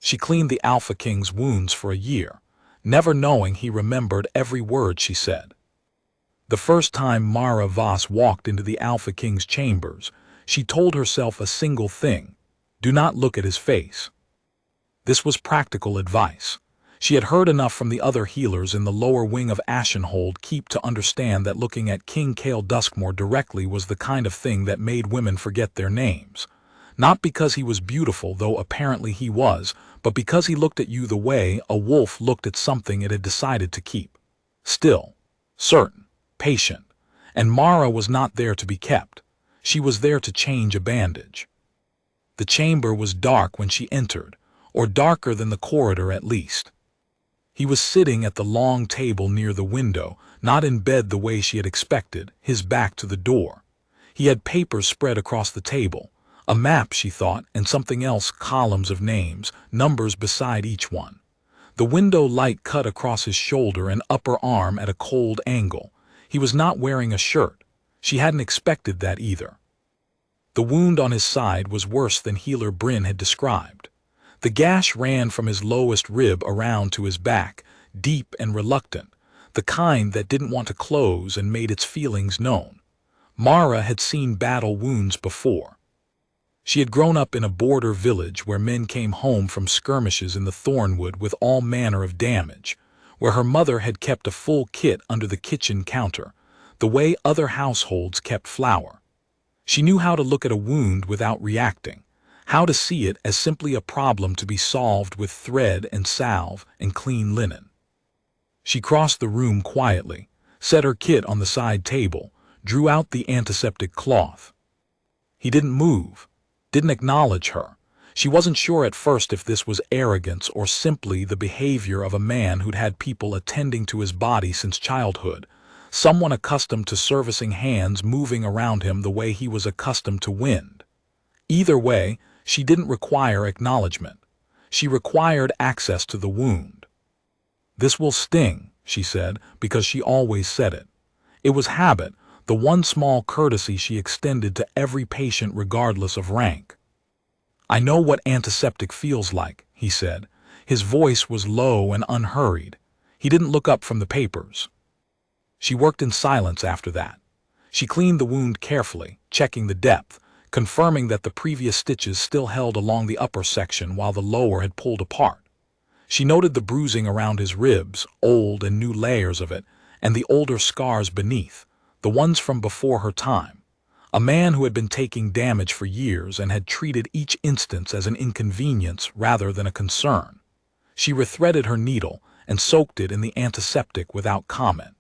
She cleaned the Alpha King's wounds for a year, never knowing he remembered every word she said. The first time Mara Voss walked into the Alpha King's chambers, she told herself a single thing: do not look at his face. This was practical advice. She had heard enough from the other healers in the lower wing of Ashenhold Keep to understand that looking at King Kale Duskmore directly was the kind of thing that made women forget their names. Not because he was beautiful, though apparently he was, but because he looked at you the way a wolf looked at something it had decided to keep. Still, certain, patient, and Mara was not there to be kept. She was there to change a bandage. The chamber was dark when she entered, or darker than the corridor at least. He was sitting at the long table near the window, not in bed the way she had expected, his back to the door. He had papers spread across the table, a map, she thought, and something else, columns of names, numbers beside each one. The window light cut across his shoulder and upper arm at a cold angle. He was not wearing a shirt. She hadn't expected that either. The wound on his side was worse than Healer Bryn had described. The gash ran from his lowest rib around to his back, deep and reluctant, the kind that didn't want to close and made its feelings known. Mara had seen battle wounds before. She had grown up in a border village where men came home from skirmishes in the Thornwood with all manner of damage, where her mother had kept a full kit under the kitchen counter, the way other households kept flour. She knew how to look at a wound without reacting, how to see it as simply a problem to be solved with thread and salve and clean linen. She crossed the room quietly, set her kit on the side table, drew out the antiseptic cloth. He didn't move, didn't acknowledge her. She wasn't sure at first if this was arrogance or simply the behavior of a man who'd had people attending to his body since childhood, someone accustomed to servicing hands moving around him the way he was accustomed to wind. Either way, she didn't require acknowledgement. She required access to the wound. "This will sting," she said, because she always said it. It was habit, the one small courtesy she extended to every patient regardless of rank. "I know what antiseptic feels like," he said. His voice was low and unhurried. He didn't look up from the papers. She worked in silence after that. She cleaned the wound carefully, checking the depth, confirming that the previous stitches still held along the upper section while the lower had pulled apart. She noted the bruising around his ribs, old and new layers of it, and the older scars beneath, the ones from before her time. A man who had been taking damage for years and had treated each instance as an inconvenience rather than a concern. She rethreaded her needle and soaked it in the antiseptic without comment.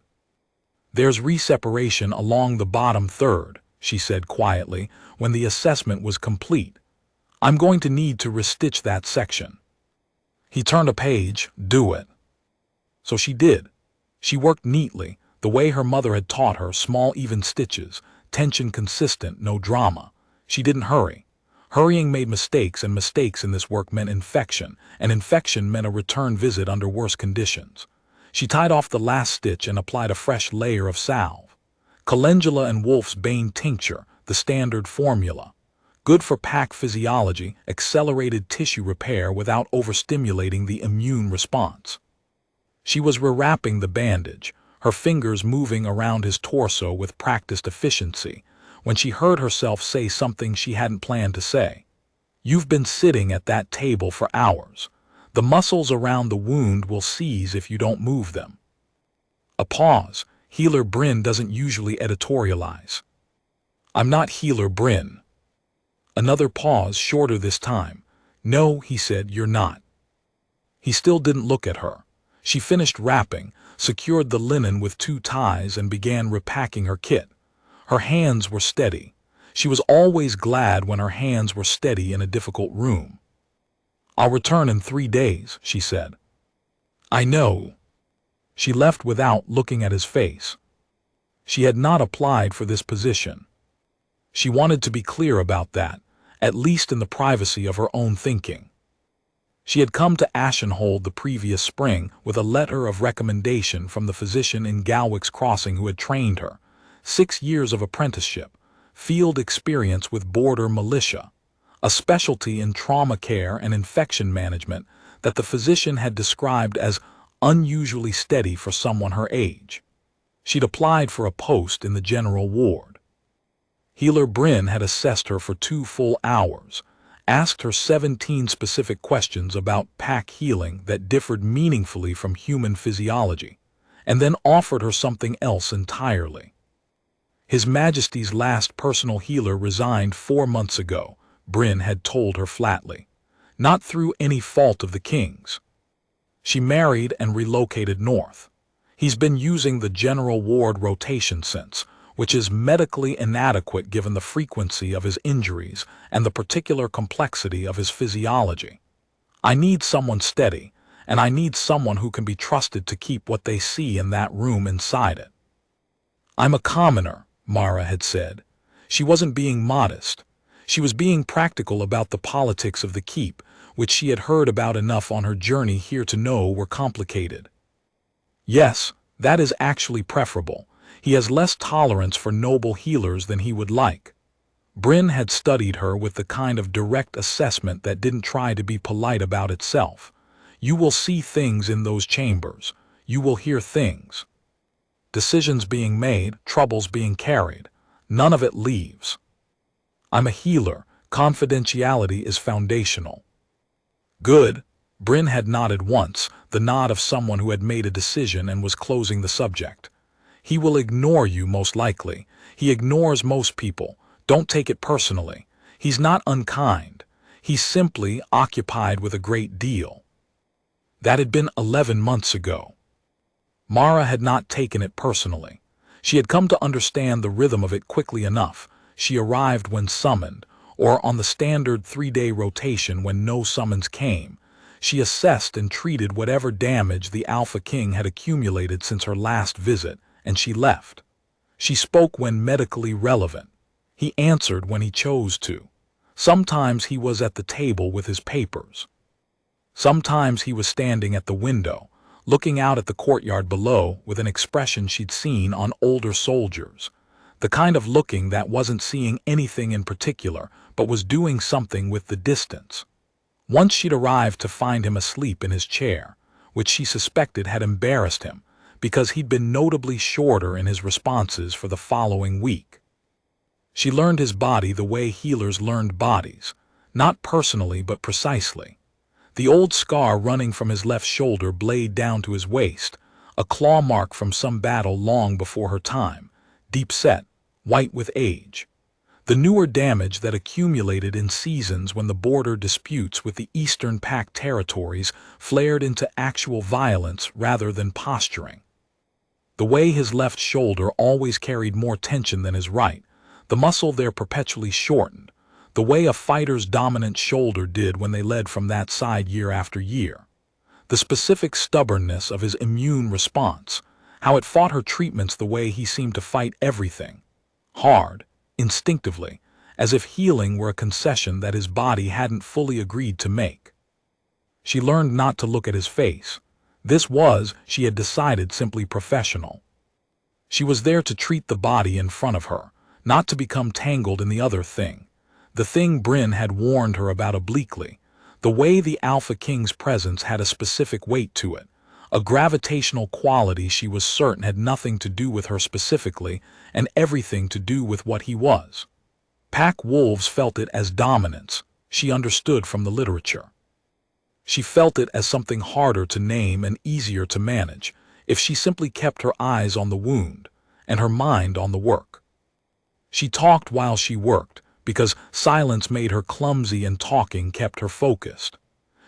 "There's reseparation along the bottom third," she said quietly when the assessment was complete. "I'm going to need to restitch that section." He turned a page. "Do it." So she did. She worked neatly, the way her mother had taught her, small even stitches, tension consistent, no drama. She didn't hurry. Hurrying made mistakes, and mistakes in this work meant infection, and infection meant a return visit under worse conditions. She tied off the last stitch and applied a fresh layer of salve. Calendula and Wolf's Bane tincture, the standard formula. Good for pack physiology, accelerated tissue repair without overstimulating the immune response. She was rewrapping the bandage, her fingers moving around his torso with practiced efficiency, when she heard herself say something she hadn't planned to say. "You've been sitting at that table for hours. The muscles around the wound will seize if you don't move them." A pause. Healer Bryn doesn't usually editorialize. "I'm not Healer Bryn." Another pause, shorter this time. "No," he said, "you're not." He still didn't look at her. She finished wrapping, secured the linen with 2 ties, and began repacking her kit. Her hands were steady. She was always glad when her hands were steady in a difficult room. "I'll return in 3 days," she said. "I know." She left without looking at his face. She had not applied for this position. She wanted to be clear about that, at least in the privacy of her own thinking. She had come to Ashenhold the previous spring with a letter of recommendation from the physician in Galwick's Crossing who had trained her. 6 years of apprenticeship, field experience with border militia. a specialty in trauma care and infection management that the physician had described as unusually steady for someone her age. She'd applied for a post in the general ward. Healer Bryn had assessed her for 2 full hours, asked her 17 specific questions about pack healing that differed meaningfully from human physiology, and then offered her something else entirely. His Majesty's last personal healer resigned 4 months ago, Bryn had told her flatly, not through any fault of the king's. She married and relocated north. He's been using the general ward rotation since, which is medically inadequate given the frequency of his injuries and the particular complexity of his physiology. I need someone steady, and I need someone who can be trusted to keep what they see in that room inside it. I'm a commoner, Mara had said. She wasn't being modest. She was being practical about the politics of the keep, which she had heard about enough on her journey here to know were complicated. Yes, that is actually preferable. He has less tolerance for noble healers than he would like. Bryn had studied her with the kind of direct assessment that didn't try to be polite about itself. You will see things in those chambers. You will hear things. Decisions being made, troubles being carried. None of it leaves. I'm a healer. Confidentiality is foundational. Good. Bryn had nodded once, the nod of someone who had made a decision and was closing the subject. He will ignore you most likely. He ignores most people. Don't take it personally. He's not unkind. He's simply occupied with a great deal. That had been 11 months ago. Mara had not taken it personally. She had come to understand the rhythm of it quickly enough. She arrived when summoned, or on the standard 3-day rotation when no summons came. She assessed and treated whatever damage the Alpha King had accumulated since her last visit, and she left. She spoke when medically relevant. He answered when he chose to. Sometimes he was at the table with his papers. Sometimes he was standing at the window, looking out at the courtyard below with an expression she'd seen on older soldiers. The kind of looking that wasn't seeing anything in particular, but was doing something with the distance. Once she'd arrived to find him asleep in his chair, which she suspected had embarrassed him, because he'd been notably shorter in his responses for the following week. She learned his body the way healers learned bodies, not personally but precisely. The old scar running from his left shoulder blade down to his waist, a claw mark from some battle long before her time, deep-set, white with age. The newer damage that accumulated in seasons when the border disputes with the Eastern Pact territories flared into actual violence rather than posturing. The way his left shoulder always carried more tension than his right, the muscle there perpetually shortened, the way a fighter's dominant shoulder did when they led from that side year after year. The specific stubbornness of his immune response, how it fought her treatments the way he seemed to fight everything. Hard, instinctively, as if healing were a concession that his body hadn't fully agreed to make. She learned not to look at his face. This was, she had decided, simply professional. She was there to treat the body in front of her, not to become tangled in the other thing. The thing Bryn had warned her about obliquely, the way the Alpha King's presence had a specific weight to it, a gravitational quality she was certain had nothing to do with her specifically and everything to do with what he was. Pack wolves felt it as dominance, she understood from the literature. She felt it as something harder to name and easier to manage if she simply kept her eyes on the wound and her mind on the work. She talked while she worked because silence made her clumsy and talking kept her focused.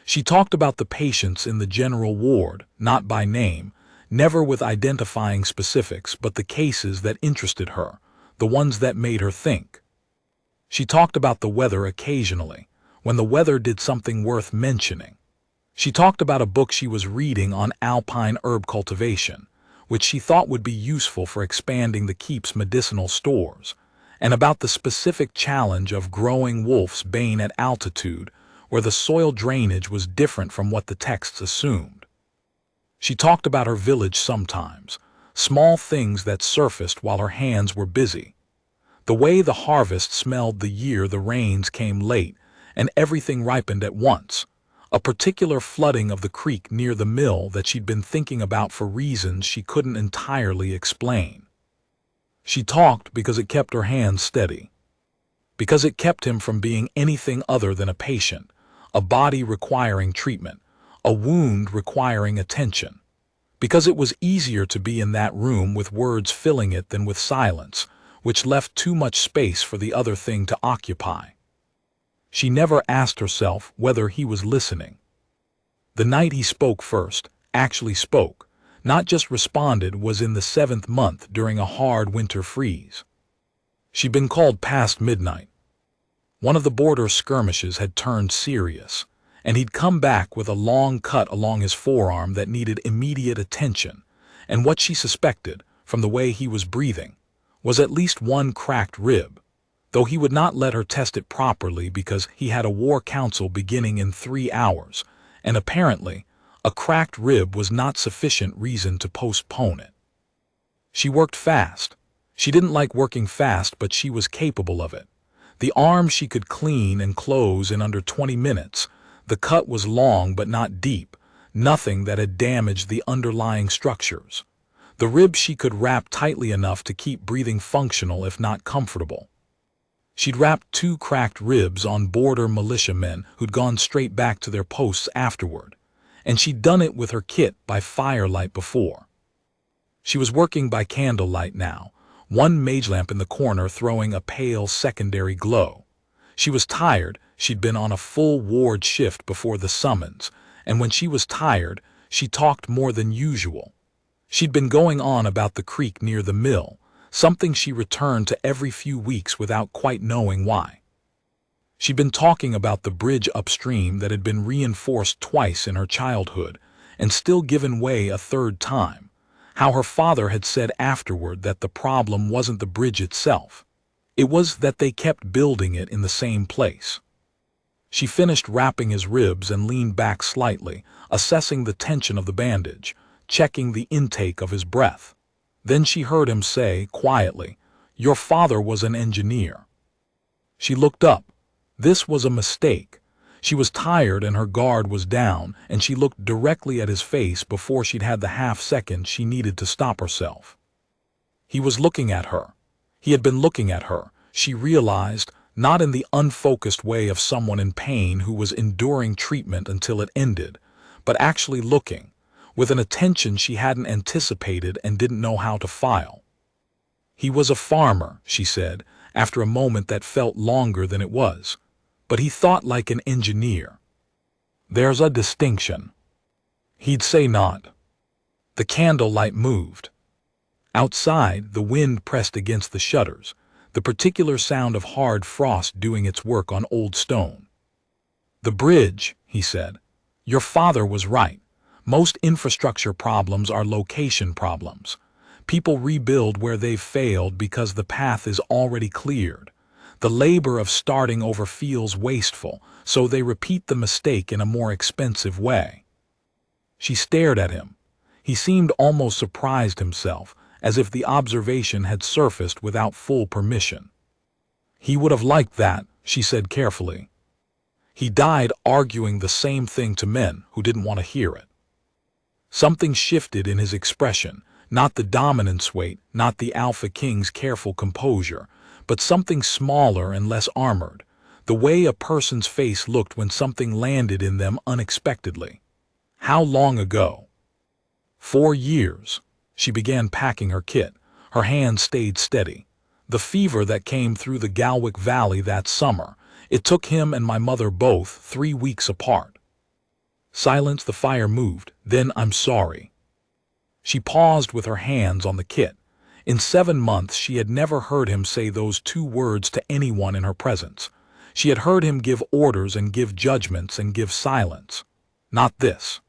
She talked about the patients in the general ward, not by name, never with identifying specifics, but the cases that interested her, the ones that made her think. She talked about the weather occasionally, when the weather did something worth mentioning. She talked about a book she was reading on alpine herb cultivation, which she thought would be useful for expanding the keep's medicinal stores, and about the specific challenge of growing wolf's bane at altitude, where the soil drainage was different from what the texts assumed. She talked about her village sometimes, small things that surfaced while her hands were busy. The way the harvest smelled the year the rains came late, and everything ripened at once. A particular flooding of the creek near the mill that she'd been thinking about for reasons she couldn't entirely explain. She talked because it kept her hands steady. Because it kept him from being anything other than a patient, a body requiring treatment, a wound requiring attention. Because it was easier to be in that room with words filling it than with silence, which left too much space for the other thing to occupy. She never asked herself whether he was listening. The night he spoke first, actually spoke, not just responded, was in the 7th month during a hard winter freeze. She'd been called past midnight. One of the border skirmishes had turned serious, and he'd come back with a long cut along his forearm that needed immediate attention, and what she suspected, from the way he was breathing, was at least one cracked rib, though he would not let her test it properly because he had a war council beginning in 3 hours, and apparently, a cracked rib was not sufficient reason to postpone it. She worked fast. She didn't like working fast, but she was capable of it. The arm she could clean and close in under 20 minutes. The cut was long but not deep, nothing that had damaged the underlying structures. The rib she could wrap tightly enough to keep breathing functional if not comfortable. She'd wrapped 2 cracked ribs on border militiamen who'd gone straight back to their posts afterward, and she'd done it with her kit by firelight before. She was working by candlelight now, one mage lamp in the corner throwing a pale secondary glow. She was tired. She'd been on a full ward shift before the summons, and when she was tired, she talked more than usual. She'd been going on about the creek near the mill, something she returned to every few weeks without quite knowing why. She'd been talking about the bridge upstream that had been reinforced twice in her childhood, and still given way a 3rd time, how her father had said afterward that the problem wasn't the bridge itself. It was that they kept building it in the same place. She finished wrapping his ribs and leaned back slightly, assessing the tension of the bandage, checking the intake of his breath. Then she heard him say, quietly, "Your father was an engineer." She looked up. This was a mistake. She was tired and her guard was down, and she looked directly at his face before she'd had the half-second she needed to stop herself. He was looking at her. He had been looking at her, she realized, not in the unfocused way of someone in pain who was enduring treatment until it ended, but actually looking, with an attention she hadn't anticipated and didn't know how to file. He was a farmer, she said, after a moment that felt longer than it was, but he thought like an engineer. There's a distinction. He'd say not. The candlelight moved. Outside, the wind pressed against the shutters, the particular sound of hard frost doing its work on old stone. The bridge, he said. Your father was right. Most infrastructure problems are location problems. People rebuild where they've failed because the path is already cleared. The labor of starting over feels wasteful, so they repeat the mistake in a more expensive way. She stared at him. He seemed almost surprised himself, as if the observation had surfaced without full permission. He would have liked that, she said carefully. He died arguing the same thing to men who didn't want to hear it. Something shifted in his expression, not the dominance weight, not the Alpha King's careful composure, but something smaller and less armored, the way a person's face looked when something landed in them unexpectedly. How long ago? 4 years. She began packing her kit. Her hand stayed steady. The fever that came through the Galwick Valley that summer, it took him and my mother both 3 weeks apart. Silence. The fire moved. Then, I'm sorry. She paused with her hands on the kit. In 7 months she had never heard him say those 2 words to anyone in her presence. She had heard him give orders and give judgments and give silence. Not this.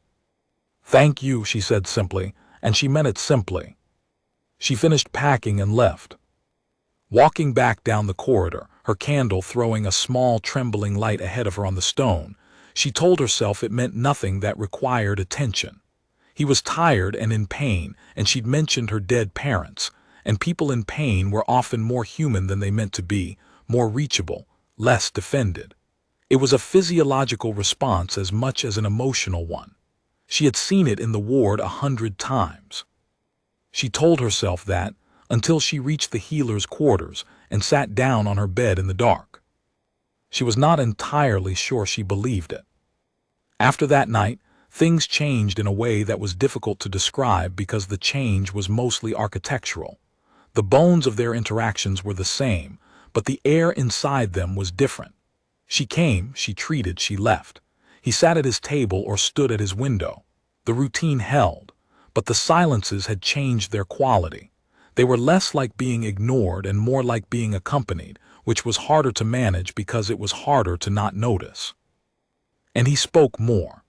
Thank you, she said simply, and she meant it simply. She finished packing and left. Walking back down the corridor, her candle throwing a small trembling light ahead of her on the stone, she told herself it meant nothing that required attention. He was tired and in pain, and she'd mentioned her dead parents, and people in pain were often more human than they meant to be, more reachable, less defended. It was a physiological response as much as an emotional one. She had seen it in the ward 100 times. She told herself that until she reached the healer's quarters and sat down on her bed in the dark. She was not entirely sure she believed it. After that night, things changed in a way that was difficult to describe because the change was mostly architectural. The bones of their interactions were the same, but the air inside them was different. She came, she treated, she left. He sat at his table or stood at his window. The routine held, but the silences had changed their quality. They were less like being ignored and more like being accompanied, which was harder to manage because it was harder to not notice. And he spoke more.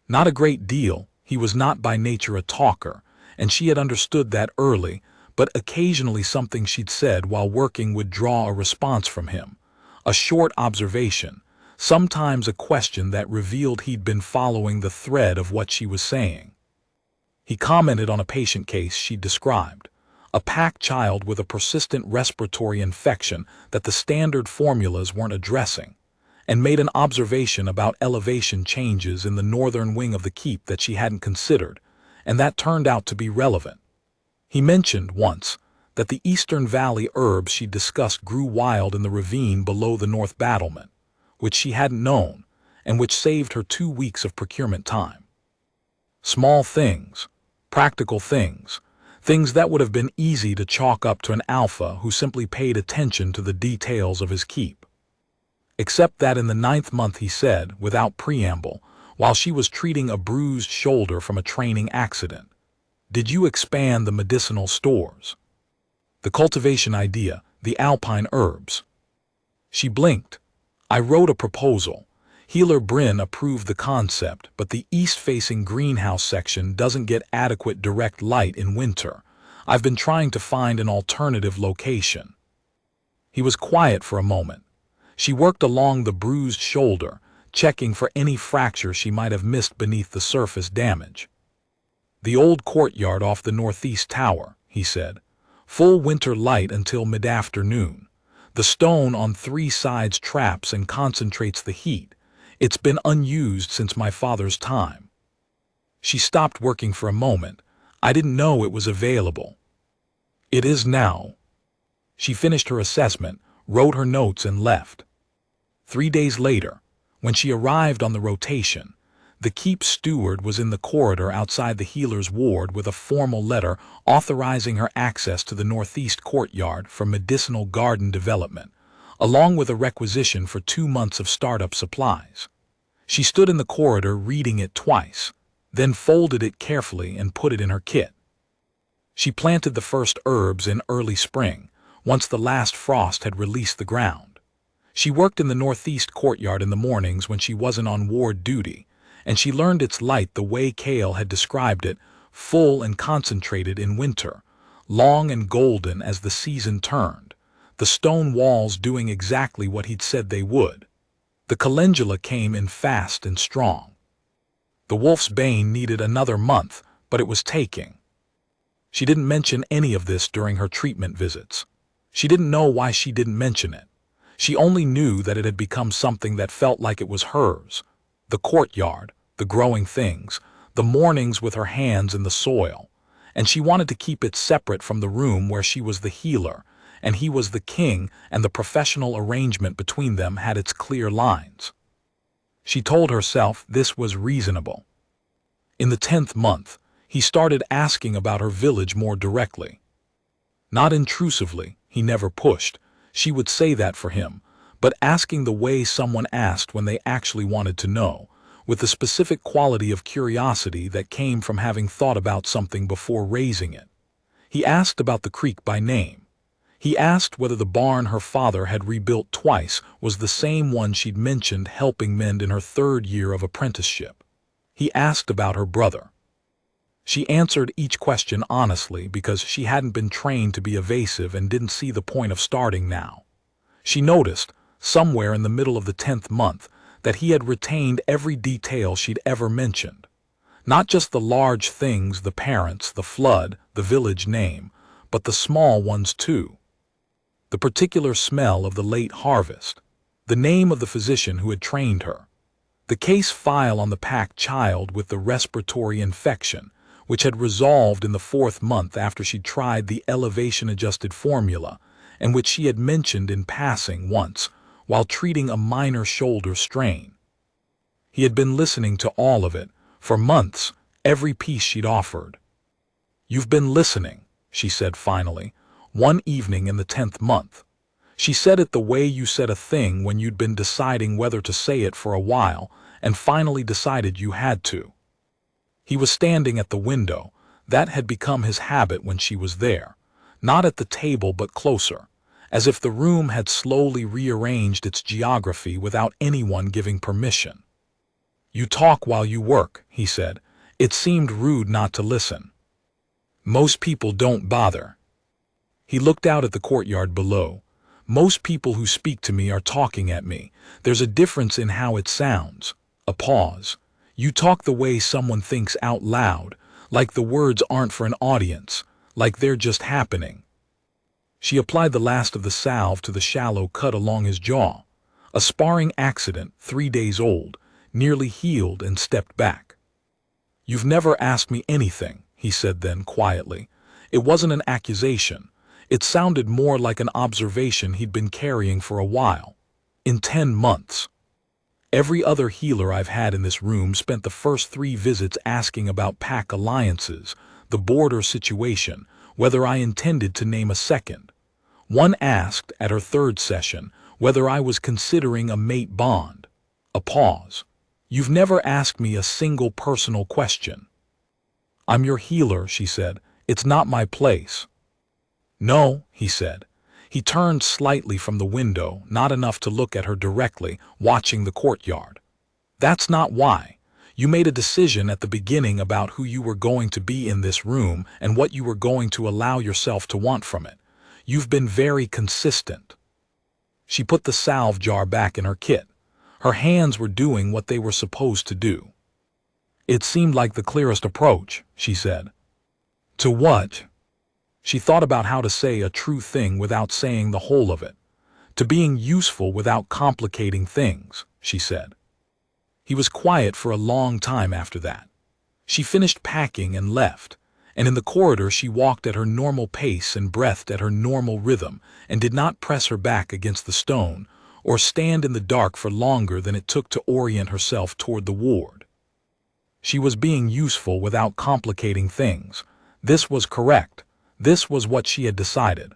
Not a great deal, he was not by nature a talker, and she had understood that early, but occasionally something she'd said while working would draw a response from him. A short observation, sometimes a question that revealed he'd been following the thread of what she was saying. He commented on a patient case she'd described, a packed child with a persistent respiratory infection that the standard formulas weren't addressing, and made an observation about elevation changes in the northern wing of the keep that she hadn't considered, and that turned out to be relevant. He mentioned once that the Eastern Valley herbs she discussed grew wild in the ravine below the North Battlement, which she hadn't known, and which saved her 2 weeks of procurement time. Small things, practical things, things that would have been easy to chalk up to an alpha who simply paid attention to the details of his keep. Except that in the 9th month he said, without preamble, while she was treating a bruised shoulder from a training accident, "Did you expand the medicinal stores? The cultivation idea, the alpine herbs?" She blinked. "I wrote a proposal. Healer Bryn approved the concept, but the east-facing greenhouse section doesn't get adequate direct light in winter. I've been trying to find an alternative location." He was quiet for a moment. She worked along the bruised shoulder, checking for any fracture she might have missed beneath the surface damage. "The old courtyard off the northeast tower," he said. "Full winter light until mid-afternoon. The stone on 3 sides traps and concentrates the heat. It's been unused since my father's time." She stopped working for a moment. "I didn't know it was available." "It is now." She finished her assessment, wrote her notes and left. 3 days later, when she arrived on the rotation, the keep steward was in the corridor outside the healer's ward with a formal letter authorizing her access to the northeast courtyard for medicinal garden development, along with a requisition for 2 months of startup supplies. She stood in the corridor reading it twice, then folded it carefully and put it in her kit. She planted the first herbs in early spring, once the last frost had released the ground. She worked in the northeast courtyard in the mornings when she wasn't on ward duty, and she learned its light the way Cale had described it, full and concentrated in winter, long and golden as the season turned, the stone walls doing exactly what he'd said they would. The calendula came in fast and strong. The wolf's bane needed another month, but it was taking. She didn't mention any of this during her treatment visits. She didn't know why she didn't mention it. She only knew that it had become something that felt like it was hers. The courtyard, the growing things, the mornings with her hands in the soil, and she wanted to keep it separate from the room where she was the healer, and he was the king, and the professional arrangement between them had its clear lines. She told herself this was reasonable. In the 10th month, he started asking about her village more directly. Not intrusively, he never pushed, she would say that for him, but asking the way someone asked when they actually wanted to know, with the specific quality of curiosity that came from having thought about something before raising it. He asked about the creek by name. He asked whether the barn her father had rebuilt twice was the same one she'd mentioned helping mend in her 3rd year of apprenticeship. He asked about her brother. She answered each question honestly because she hadn't been trained to be evasive and didn't see the point of starting now. She noticed, somewhere in the middle of the 10th month, that he had retained every detail she'd ever mentioned. Not just the large things, the parents, the flood, the village name, but the small ones too. The particular smell of the late harvest, the name of the physician who had trained her, the case file on the packed child with the respiratory infection, which had resolved in the 4th month after she tried the elevation-adjusted formula, and which she had mentioned in passing once while treating a minor shoulder strain. He had been listening to all of it, for months, every piece she'd offered. "You've been listening," she said finally, one evening in the 10th month. She said it the way you said a thing when you'd been deciding whether to say it for a while and finally decided you had to. He was standing at the window. That had become his habit when she was there, not at the table but closer, as if the room had slowly rearranged its geography without anyone giving permission. "You talk while you work," he said. It seemed rude not to listen. "Most people don't bother." He looked out at the courtyard below. "Most people who speak to me are talking at me. There's a difference in how it sounds." A pause. "You talk the way someone thinks out loud, like the words aren't for an audience, like they're just happening." She applied the last of the salve to the shallow cut along his jaw. A sparring accident, 3 days old, nearly healed, and stepped back. "You've never asked me anything," he said then quietly. It wasn't an accusation. It sounded more like an observation he'd been carrying for a while. "In 10 months. Every other healer I've had in this room spent the first 3 visits asking about pack alliances, the border situation, whether I intended to name a second. One asked, at her 3rd session, whether I was considering a mate bond." A pause. "You've never asked me a single personal question." "I'm your healer," she said. "It's not my place." "No," he said. He turned slightly from the window, not enough to look at her directly, watching the courtyard. "That's not why. You made a decision at the beginning about who you were going to be in this room and what you were going to allow yourself to want from it. You've been very consistent." She put the salve jar back in her kit. Her hands were doing what they were supposed to do. "It seemed like the clearest approach," she said. "To what?" She thought about how to say a true thing without saying the whole of it. "To being useful without complicating things," she said. He was quiet for a long time after that. She finished packing and left, and in the corridor she walked at her normal pace and breathed at her normal rhythm and did not press her back against the stone or stand in the dark for longer than it took to orient herself toward the ward. She was being useful without complicating things. This was correct. This was what she had decided.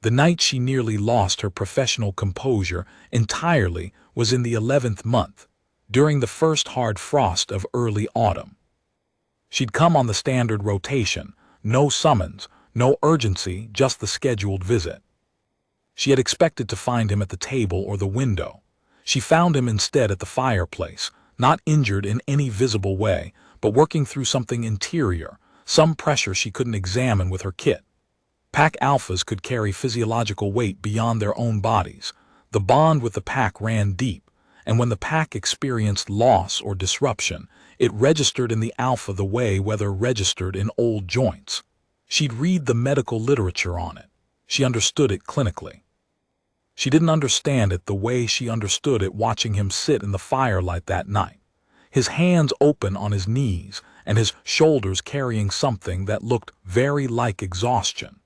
The night she nearly lost her professional composure entirely was in the 11th month, during the first hard frost of early autumn. She'd come on the standard rotation, no summons, no urgency, just the scheduled visit. She had expected to find him at the table or the window. She found him instead at the fireplace, not injured in any visible way, but working through something interior, some pressure she couldn't examine with her kit. Pack alphas could carry physiological weight beyond their own bodies. The bond with the pack ran deep, and when the pack experienced loss or disruption, it registered in the alpha the way weather registered in old joints. She'd read the medical literature on it. She understood it clinically. She didn't understand it the way she understood it watching him sit in the firelight that night, his hands open on his knees and his shoulders carrying something that looked very like exhaustion.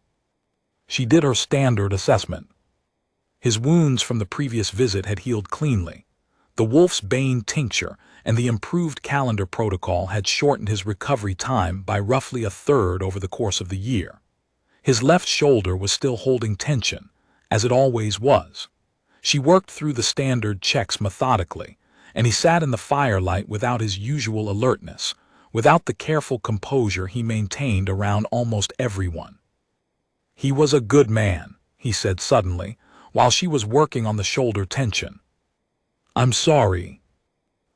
She did her standard assessment. His wounds from the previous visit had healed cleanly. The Wolf's Bane tincture and the improved calendar protocol had shortened his recovery time by roughly 1/3 over the course of the year. His left shoulder was still holding tension, as it always was. She worked through the standard checks methodically, and he sat in the firelight without his usual alertness, without the careful composure he maintained around almost everyone. "He was a good man," he said suddenly, while she was working on the shoulder tension. "I'm sorry."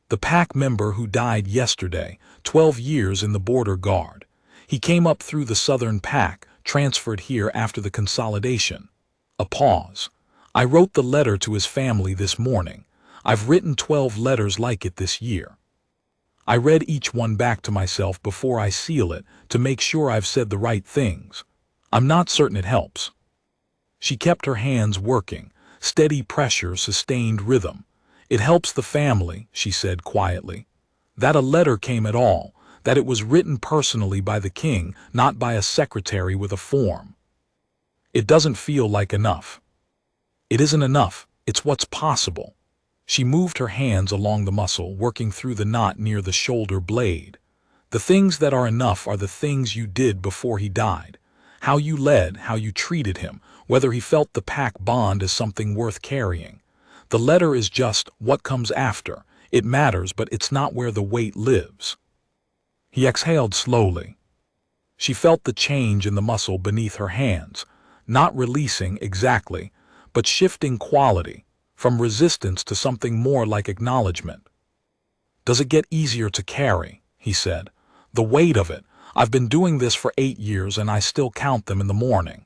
The pack member who died yesterday, 12 years in the border guard. He came up through the southern pack, transferred here after the consolidation. A pause. "I wrote the letter to his family this morning. I've written 12 letters like it this year. I read each one back to myself before I seal it to make sure I've said the right things. I'm not certain it helps." She kept her hands working, steady pressure, sustained rhythm. It helps the family, she said quietly. That a letter came at all, that it was written personally by the king, not by a secretary with a form. It doesn't feel like enough. It isn't enough, it's what's possible. She moved her hands along the muscle, working through the knot near the shoulder blade. The things that are enough are the things you did before he died. How you led, how you treated him, whether he felt the pack bond as something worth carrying. The letter is just what comes after. It matters, but it's not where the weight lives. He exhaled slowly. She felt the change in the muscle beneath her hands, not releasing exactly, but shifting quality, from resistance to something more like acknowledgement. Does it get easier to carry? He said. The weight of it. I've been doing this for 8 years and I still count them in the morning.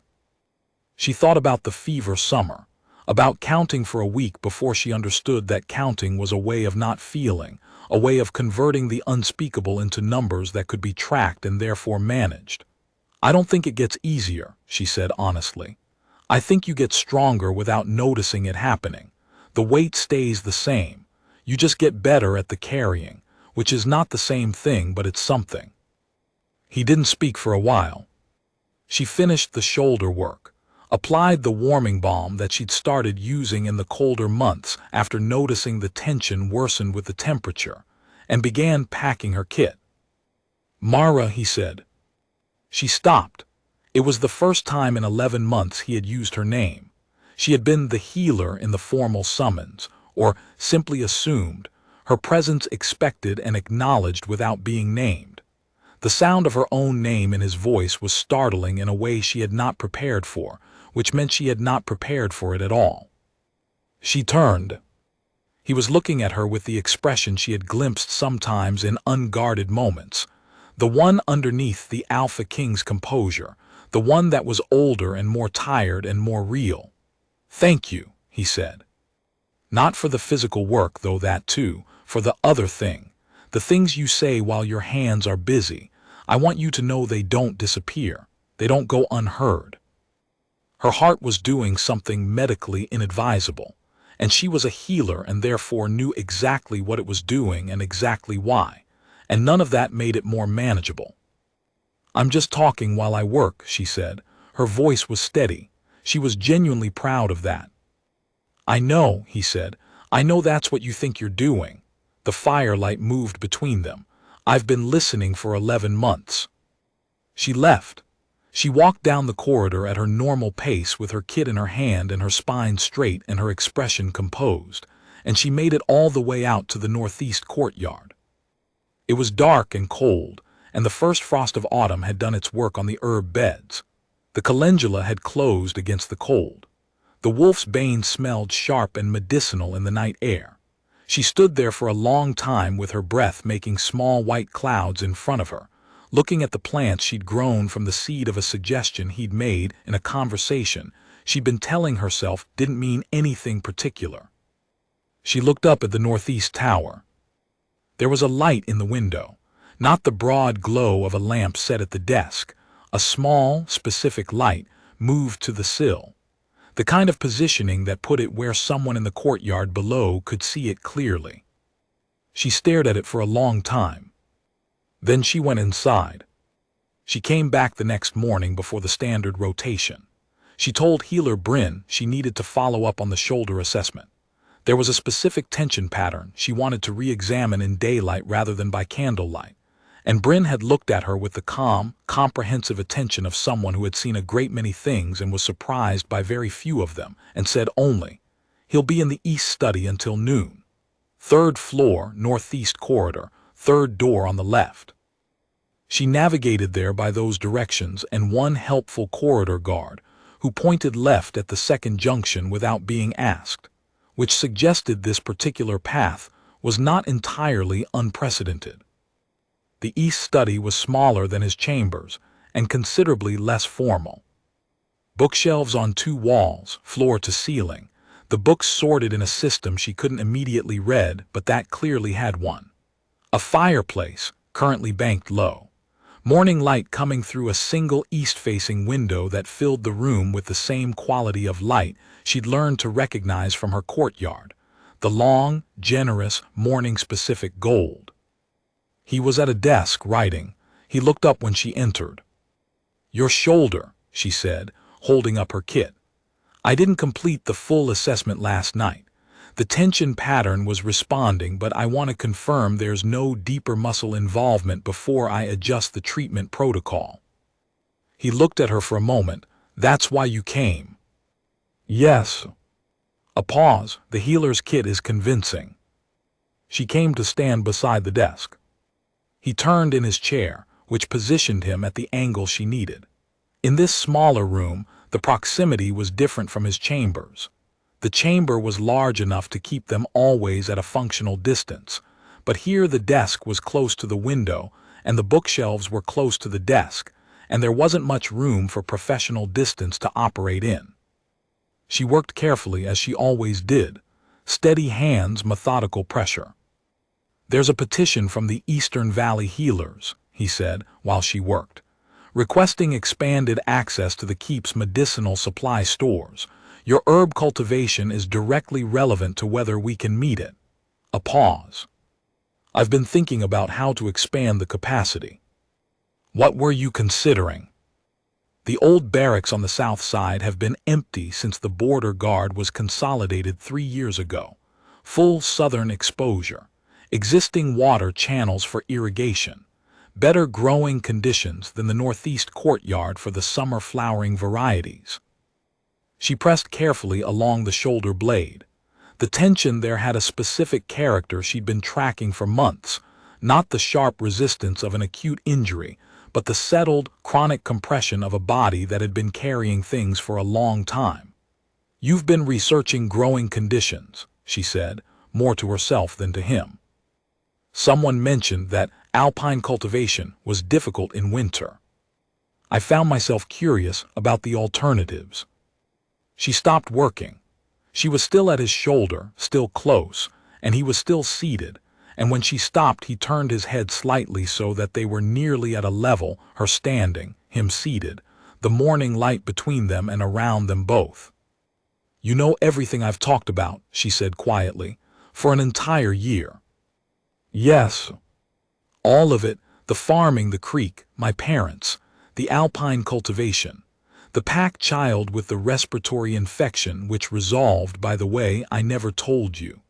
She thought about the fever summer, about counting for a week before she understood that counting was a way of not feeling, a way of converting the unspeakable into numbers that could be tracked and therefore managed. I don't think it gets easier, she said honestly. I think you get stronger without noticing it happening. The weight stays the same. You just get better at the carrying, which is not the same thing, but it's something. He didn't speak for a while. She finished the shoulder work, applied the warming balm that she'd started using in the colder months after noticing the tension worsened with the temperature, and began packing her kit. Mara, he said. She stopped. It was the first time in 11 months he had used her name. She had been the healer in the formal summons, or simply assumed, her presence expected and acknowledged without being named. The sound of her own name in his voice was startling in a way she had not prepared for, which meant she had not prepared for it at all. She turned. He was looking at her with the expression she had glimpsed sometimes in unguarded moments, the one underneath the Alpha King's composure, the one that was older and more tired and more real. Thank you, he said. Not for the physical work, though that too, for the other thing, the things you say while your hands are busy. I want you to know they don't disappear. They don't go unheard. Her heart was doing something medically inadvisable, and she was a healer and therefore knew exactly what it was doing and exactly why, and none of that made it more manageable. I'm just talking while I work, she said. Her voice was steady. She was genuinely proud of that. I know, he said. I know that's what you think you're doing. The firelight moved between them. I've been listening for 11 months. She left. She walked down the corridor at her normal pace with her kit in her hand and her spine straight and her expression composed, and she made it all the way out to the northeast courtyard. It was dark and cold, and the first frost of autumn had done its work on the herb beds. The calendula had closed against the cold. The wolf's bane smelled sharp and medicinal in the night air. She stood there for a long time with her breath making small white clouds in front of her, looking at the plants she'd grown from the seed of a suggestion he'd made in a conversation she'd been telling herself didn't mean anything particular. She looked up at the northeast tower. There was a light in the window, not the broad glow of a lamp set at the desk. A small, specific light moved to the sill, the kind of positioning that put it where someone in the courtyard below could see it clearly. She stared at it for a long time. Then she went inside. She came back the next morning before the standard rotation. She told healer Bryn she needed to follow up on the shoulder assessment. There was a specific tension pattern she wanted to re-examine in daylight rather than by candlelight, and Bryn had looked at her with the calm, comprehensive attention of someone who had seen a great many things and was surprised by very few of them, and said only, "He'll be in the east study until noon. 3rd floor, northeast corridor, 3rd door on the left." She navigated there by those directions and one helpful corridor guard, who pointed left at the second junction without being asked, which suggested this particular path was not entirely unprecedented. The east study was smaller than his chambers and considerably less formal. Bookshelves on 2 walls, floor to ceiling, the books sorted in a system she couldn't immediately read, but that clearly had one. A fireplace, currently banked low. Morning light coming through a single east-facing window that filled the room with the same quality of light she'd learned to recognize from her courtyard, the long, generous, morning-specific gold. He was at a desk, writing. He looked up when she entered. "Your shoulder," she said, holding up her kit. "I didn't complete the full assessment last night. The tension pattern was responding, but I want to confirm there's no deeper muscle involvement before I adjust the treatment protocol." He looked at her for a moment. "That's why you came?" "Yes." A pause. "The healer's kit is convincing." She came to stand beside the desk. He turned in his chair, which positioned him at the angle she needed. In this smaller room, the proximity was different from his chambers. The chamber was large enough to keep them always at a functional distance, but here the desk was close to the window, and the bookshelves were close to the desk, and there wasn't much room for professional distance to operate in. She worked carefully, as she always did. Steady hands, methodical pressure. "There's a petition from the Eastern Valley Healers," he said, while she worked, "requesting expanded access to the keep's medicinal supply stores. Your herb cultivation is directly relevant to whether we can meet it." A pause. "I've been thinking about how to expand the capacity." "What were you considering?" "The old barracks on the south side have been empty since the border guard was consolidated 3 years ago. Full southern exposure. Existing water channels for irrigation. Better growing conditions than the northeast courtyard for the summer flowering varieties." She pressed carefully along the shoulder blade. The tension there had a specific character she'd been tracking for months, not the sharp resistance of an acute injury, but the settled, chronic compression of a body that had been carrying things for a long time. "You've been researching growing conditions," she said, more to herself than to him. "Someone mentioned that alpine cultivation was difficult in winter. I found myself curious about the alternatives." She stopped working. She was still at his shoulder, still close, and he was still seated, and when she stopped he turned his head slightly so that they were nearly at a level, her standing, him seated, the morning light between them and around them both. "You know everything I've talked about," she said quietly, "for an entire year." "Yes." "All of it, the farming, the creek, my parents, the alpine cultivation. The pack child with the respiratory infection, which resolved, by the way, I never told you."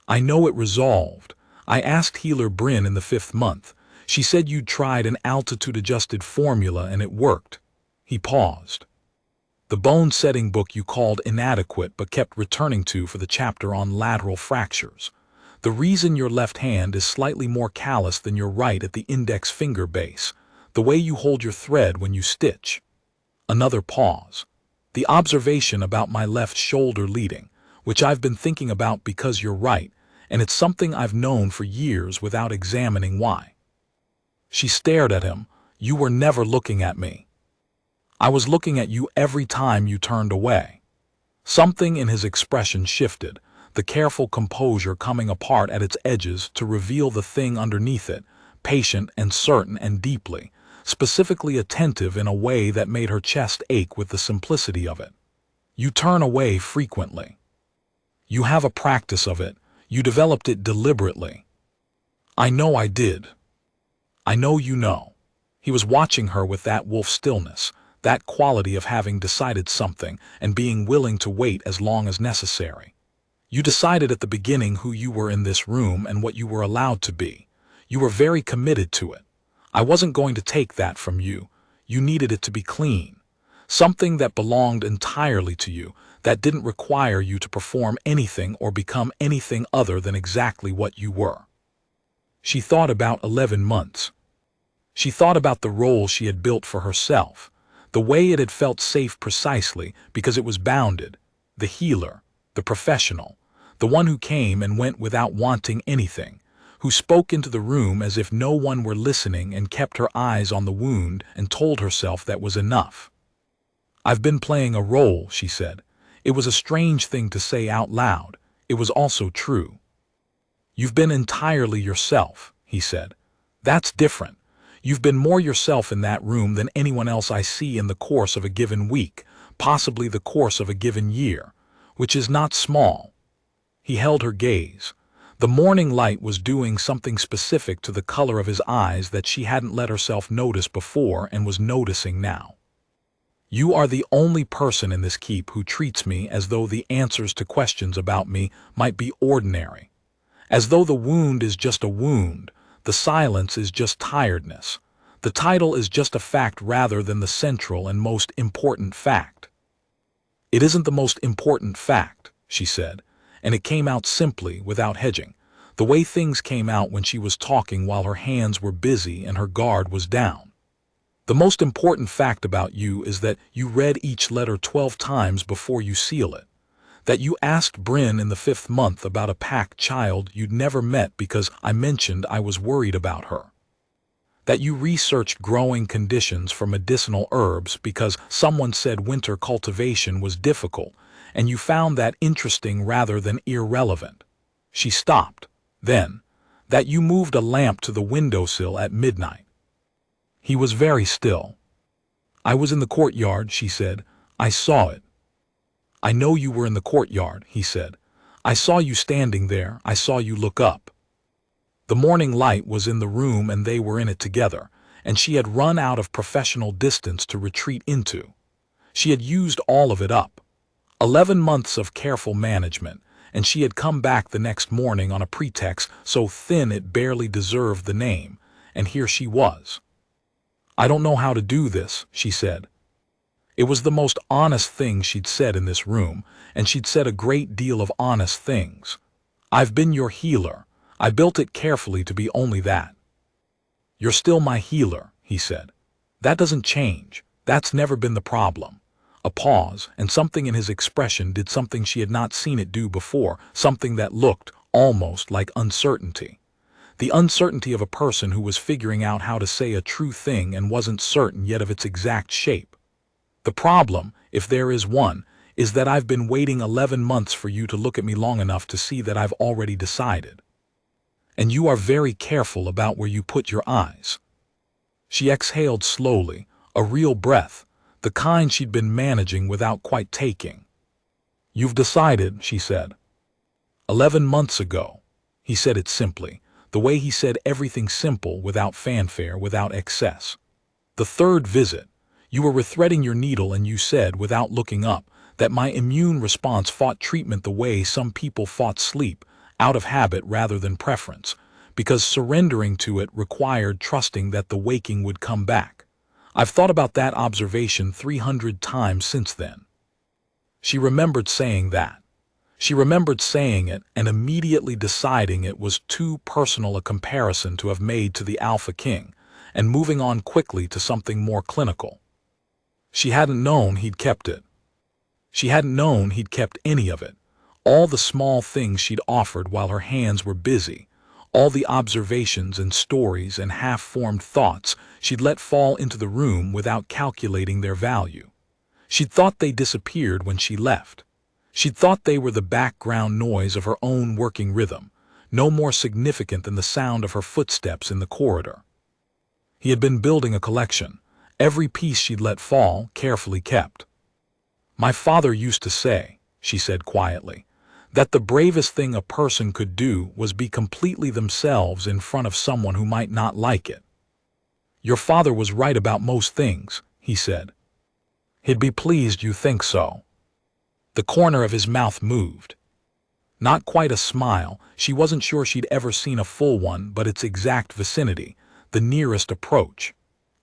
"I know it resolved. I asked Healer Bryn in the 5th month. She said you'd tried an altitude-adjusted formula and it worked." He paused. "The bone-setting book you called inadequate but kept returning to for the chapter on lateral fractures. The reason your left hand is slightly more callous than your right at the index finger base. The way you hold your thread when you stitch." Another pause. "The observation about my left shoulder leading, which I've been thinking about because you're right, and it's something I've known for years without examining why." She stared at him. "You were never looking at me." "I was looking at you every time you turned away." Something in his expression shifted, the careful composure coming apart at its edges to reveal the thing underneath it, patient and certain and deeply, specifically attentive in a way that made her chest ache with the simplicity of it. "You turn away frequently. You have a practice of it. You developed it deliberately." "I know I did." "I know you know." He was watching her with that wolf stillness, that quality of having decided something and being willing to wait as long as necessary. "You decided at the beginning who you were in this room and what you were allowed to be. You were very committed to it. I wasn't going to take that from you. You needed it to be clean. Something that belonged entirely to you, that didn't require you to perform anything or become anything other than exactly what you were." She thought about 11 months. She thought about the role she had built for herself, the way it had felt safe precisely because it was bounded, the healer, the professional, the one who came and went without wanting anything, who spoke into the room as if no one were listening and kept her eyes on the wound and told herself that was enough. "I've been playing a role," she said. It was a strange thing to say out loud. It was also true. "You've been entirely yourself," he said. "That's different. You've been more yourself in that room than anyone else I see in the course of a given week, possibly the course of a given year, which is not small." He held her gaze. The morning light was doing something specific to the color of his eyes that she hadn't let herself notice before and was noticing now. "You are the only person in this keep who treats me as though the answers to questions about me might be ordinary. As though the wound is just a wound, the silence is just tiredness. The title is just a fact rather than the central and most important fact." "It isn't the most important fact," she said, and it came out simply, without hedging, the way things came out when she was talking while her hands were busy and her guard was down. "The most important fact about you is that you read each letter 12 times before you seal it. That you asked Bryn in the 5th month about a pack child you'd never met because I mentioned I was worried about her. That you researched growing conditions for medicinal herbs because someone said winter cultivation was difficult, and you found that interesting rather than irrelevant." She stopped. Then, "that you moved a lamp to the windowsill at midnight." He was very still. "I was in the courtyard," she said. "I saw it." "I know you were in the courtyard," he said. "I saw you standing there. I saw you look up." The morning light was in the room and they were in it together, and she had run out of professional distance to retreat into. She had used all of it up. 11 months of careful management, and she had come back the next morning on a pretext so thin it barely deserved the name, and here she was. "I don't know how to do this," she said. It was the most honest thing she'd said in this room, and she'd said a great deal of honest things. "I've been your healer. I built it carefully to be only that." "You're still my healer," he said. "That doesn't change. That's never been the problem." A pause, and something in his expression did something she had not seen it do before, something that looked almost like uncertainty. The uncertainty of a person who was figuring out how to say a true thing and wasn't certain yet of its exact shape. "The problem, if there is one, is that I've been waiting 11 months for you to look at me long enough to see that I've already decided. And you are very careful about where you put your eyes." She exhaled slowly, a real breath, the kind she'd been managing without quite taking. "You've decided," she said. 11 months ago." He said it simply, the way he said everything simple, without fanfare, without excess. "The 3rd visit. You were rethreading your needle and you said, without looking up, that my immune response fought treatment the way some people fought sleep, out of habit rather than preference, because surrendering to it required trusting that the waking would come back. I've thought about that observation 300 times since then." She remembered saying that. She remembered saying it and immediately deciding it was too personal a comparison to have made to the Alpha King, and moving on quickly to something more clinical. She hadn't known he'd kept it. She hadn't known he'd kept any of it. All the small things she'd offered while her hands were busy, all the observations and stories and half-formed thoughts she'd let fall into the room without calculating their value. She'd thought they disappeared when she left. She'd thought they were the background noise of her own working rhythm, no more significant than the sound of her footsteps in the corridor. He had been building a collection, every piece she'd let fall, carefully kept. "My father used to say," she said quietly, "that the bravest thing a person could do was be completely themselves in front of someone who might not like it." "Your father was right about most things," he said. "He'd be pleased you think so." The corner of his mouth moved. Not quite a smile, she wasn't sure she'd ever seen a full one, but its exact vicinity, the nearest approach.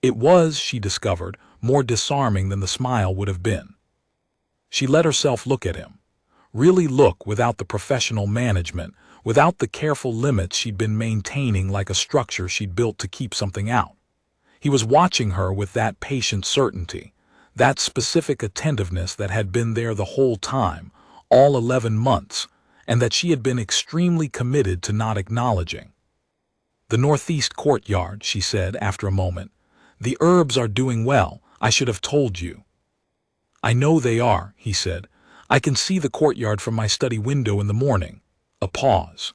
It was, she discovered, more disarming than the smile would have been. She let herself look at him. Really look, without the professional management, without the careful limits she'd been maintaining like a structure she'd built to keep something out. He was watching her with that patient certainty, that specific attentiveness that had been there the whole time, all 11 months, and that she had been extremely committed to not acknowledging. "The northeast courtyard," she said after a moment. "The herbs are doing well. I should have told you." "I know they are," he said. "I can see the courtyard from my study window in the morning." A pause.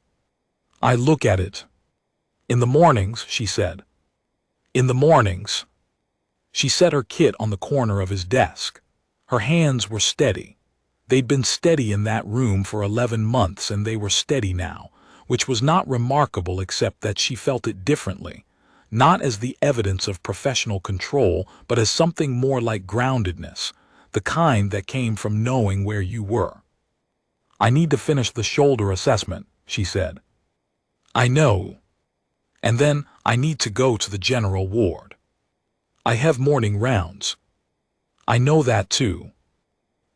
"I look at it." "In the mornings," she said. In the mornings, she set her kit on the corner of his desk. Her hands were steady. They'd been steady in that room for 11 months, and they were steady now, which was not remarkable except that she felt it differently, not as the evidence of professional control, but as something more like groundedness, the kind that came from knowing where you were. "I need to finish the shoulder assessment," she said. "I know. And then I need to go to the general ward. I have morning rounds." "I know that too."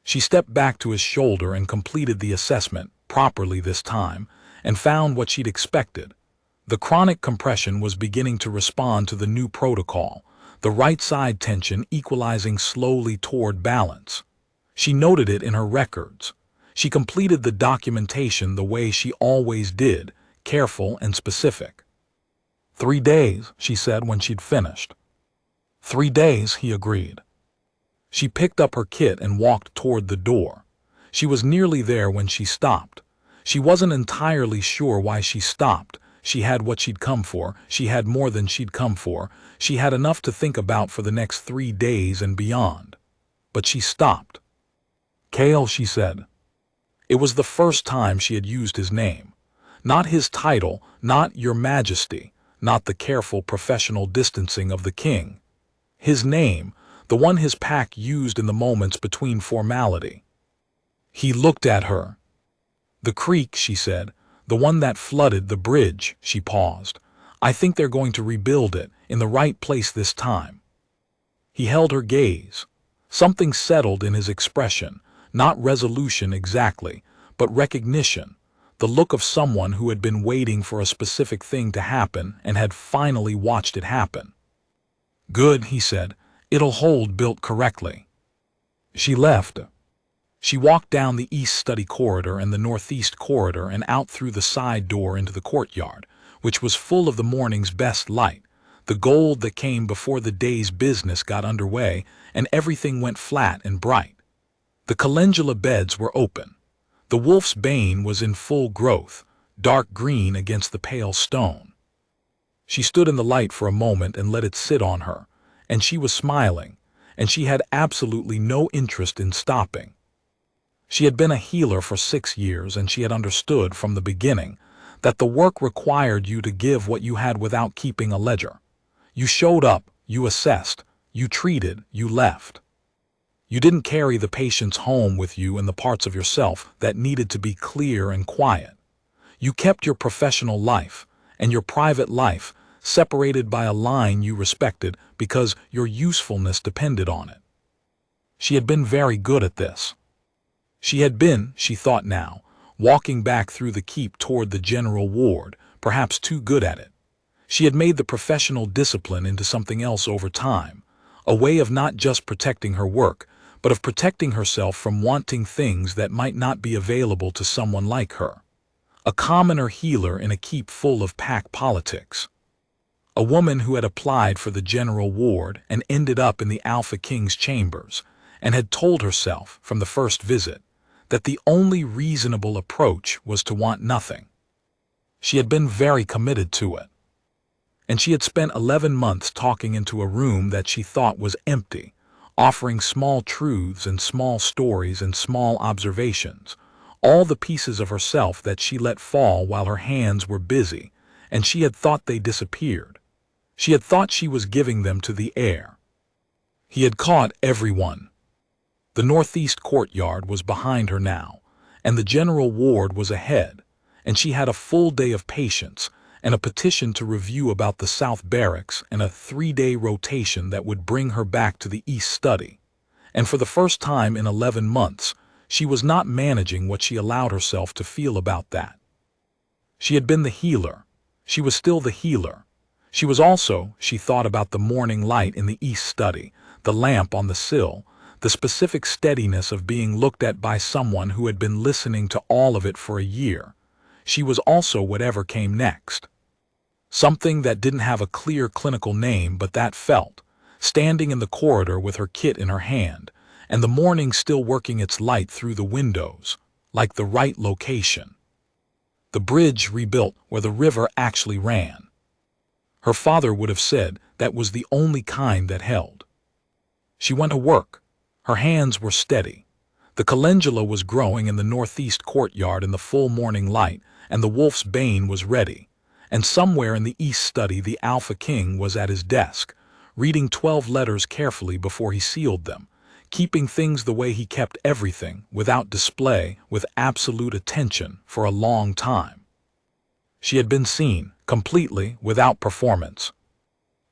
She stepped back to his shoulder and completed the assessment, properly this time, and found what she'd expected. The chronic compression was beginning to respond to the new protocol, the right side tension equalizing slowly toward balance. She noted it in her records. She completed the documentation the way she always did, careful and specific. 3 days, she said when she'd finished. 3 days, he agreed. She picked up her kit and walked toward the door. She was nearly there when she stopped. She wasn't entirely sure why she stopped. She had what she'd come for. She had more than she'd come for. She had enough to think about for the next 3 days and beyond. But she stopped. "Kale," she said. It was the first time she had used his name. Not his title, not Your Majesty, not the careful professional distancing of the king. His name, the one his pack used in the moments between formality. He looked at her. "The creek," she said, "the one that flooded the bridge," she paused. "I think they're going to rebuild it, in the right place this time." He held her gaze. Something settled in his expression, not resolution exactly, but recognition, the look of someone who had been waiting for a specific thing to happen and had finally watched it happen. "Good," he said. "It'll hold built correctly." She left. She walked down the east study corridor and the northeast corridor and out through the side door into the courtyard, which was full of the morning's best light, the gold that came before the day's business got underway and everything went flat and bright. The calendula beds were open. The wolf's bane was in full growth, dark green against the pale stone. She stood in the light for a moment and let it sit on her, and she was smiling, and she had absolutely no interest in stopping. She had been a healer for 6 years, and she had understood from the beginning that the work required you to give what you had without keeping a ledger. You showed up, you assessed, you treated, you left. You didn't carry the patients home with you and the parts of yourself that needed to be clear and quiet. You kept your professional life and your private life separated by a line you respected because your usefulness depended on it. She had been very good at this. She had been, she thought now, walking back through the keep toward the general ward, perhaps too good at it. She had made the professional discipline into something else over time, a way of not just protecting her work, but of protecting herself from wanting things that might not be available to someone like her. A commoner healer in a keep full of pack politics. A woman who had applied for the general ward and ended up in the Alpha King's chambers, and had told herself from the first visit that the only reasonable approach was to want nothing. She had been very committed to it. And she had spent 11 months talking into a room that she thought was empty, offering small truths and small stories and small observations, all the pieces of herself that she let fall while her hands were busy, and she had thought they disappeared. She had thought she was giving them to the air. He had caught everyone. The northeast courtyard was behind her now, and the general ward was ahead, and she had a full day of patience and a petition to review about the South Barracks and a 3-day rotation that would bring her back to the East Study. And for the first time in 11 months, she was not managing what she allowed herself to feel about that. She had been the healer. She was still the healer. She was also, she thought about the morning light in the East Study, the lamp on the sill, the specific steadiness of being looked at by someone who had been listening to all of it for a year. She was also whatever came next. Something that didn't have a clear clinical name, but that felt, standing in the corridor with her kit in her hand, and the morning still working its light through the windows, like the right location. The bridge rebuilt where the river actually ran. Her father would have said, that was the only kind that held. She went to work. Her hands were steady. The calendula was growing in the northeast courtyard in the full morning light, and the wolf's bane was ready. And somewhere in the east study the Alpha King was at his desk, reading 12 letters carefully before he sealed them, keeping things the way he kept everything, without display, with absolute attention, for a long time. She had been seen, completely, without performance.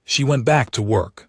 She went back to work,